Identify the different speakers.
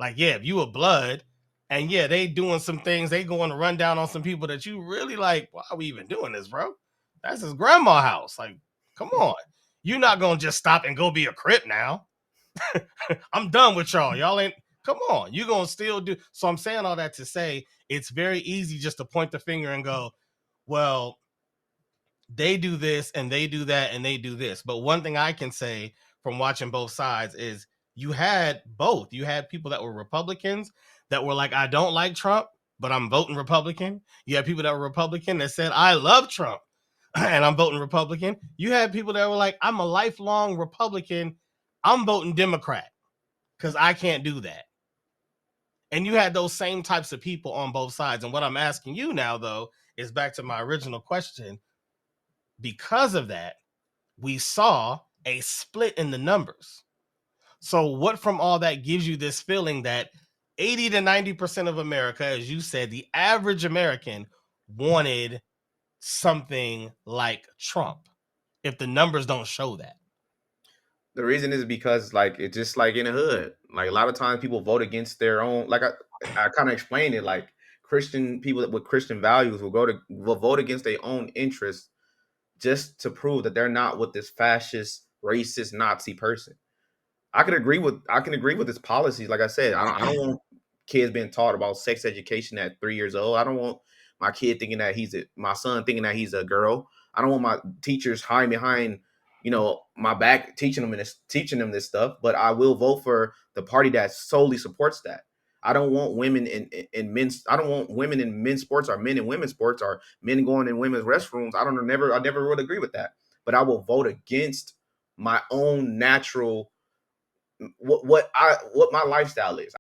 Speaker 1: Like, yeah, if you a blood, and yeah, they doing some things, they going to run down on some people that you really like. Why are we even doing this, bro? That's his grandma house. Like, come on. You're not gonna just stop and go be a Crip now. I'm done with y'all. Y'all ain't, come on. You're gonna still do. So I'm saying all that to say it's very easy just to point the finger and go, well, they do this and they do that and they do this. But one thing I can say from watching both sides is you had both. You had people that were Republicans that were like, I don't like Trump, but I'm voting Republican. You had people that were Republican that said, I love Trump and I'm voting Republican. You had people that were like, I'm a lifelong Republican. I'm voting Democrat because I can't do that. And you had those same types of people on both sides. And what I'm asking you now, though, is back to my original question. Because of that, we saw a split in the numbers. So, what from all that gives you this feeling that 80 to 90% of America, as you said, the average American wanted something like Trump, if the numbers don't show that?
Speaker 2: The reason is because like it's just like in the hood. Like a lot of times people vote against their own. Like I kind of explained it. Like Christian people with Christian values will vote against their own interests just to prove that they're not with this fascist, racist, Nazi person. I can agree with his policies. Like I said, I don't want kids being taught about sex education at 3 years old. I don't want my kid thinking that my son thinking that he's a girl. I don't want my teachers hiding behind, my back teaching them this stuff. But I will vote for the party that solely supports that. I don't want women in men's. I don't want women in men's sports or men in women's sports or men going in women's restrooms. I never would agree with that. But I will vote against my own natural what my lifestyle is.